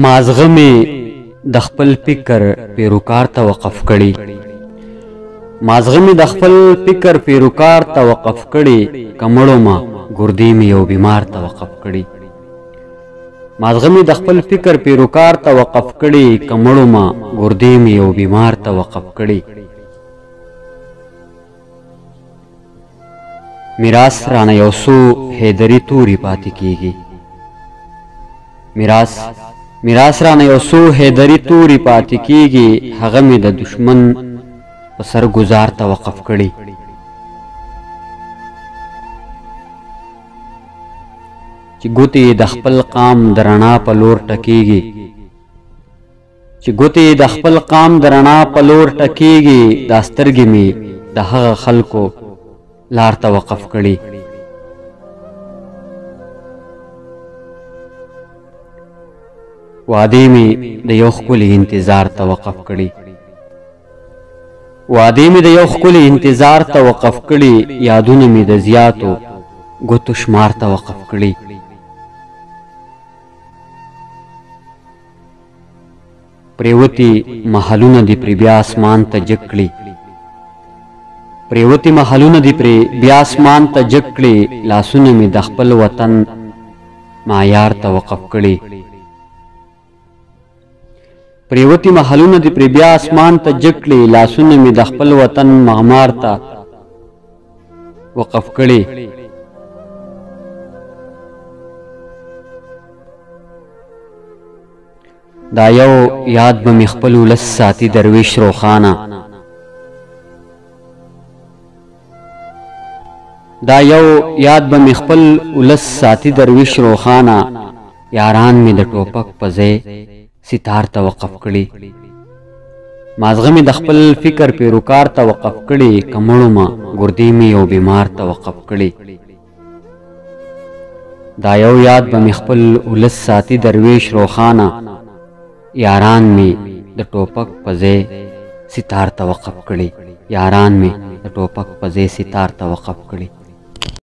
مازغه مې د خپل فکر پیروکار ته وقف کړي مازغه مې د خپل فکر پیروکار ته وقف کړي کمړو ما ګردې مې یو بیمار ته وقف کړي مازغه مې د خپل فکر پیروکار ته وقف کړي کمړو ما ګردې مې یو بیمار ته وقف کړي میراث رانه یو څو حیدري توري پاتې کیږي میراث رانه یو څو حیدري توري پاتې کیږي هغه مې د دشمن په سر گزار ته وقف کړي چې ګوتې د خپل قام د رڼا په لور ټکیږي دا سترګې مې د هغه خلکو لار ته وقف کړي وعدې مې د یو ښکلي انتظار ته وقف کړي یادونه مې د زیاتو ګوتو شمار ته وقف کړي پریوتي محلونه دې پرې بیا اسمان ته جګ کړي لاسونه مې د خپل وطن معیار ته وقف کړي لاسونه مې د خپل وطن معمار ته وقف کړي دا یو یاد به مې خپل ولس ساتي درویش روخانه یاران مې د ټوپک په ځای ستار ته وقف کړي مازغه مې د خپل فکر پیروکار ته وقف کړي کمړو ما ګردې مې یو بیمار ته وقف کړي دا یو یاد به مې خپل ولس ساتي درویش روخانه یاران مې د ټوپک په ځای ستار ته وقف کړي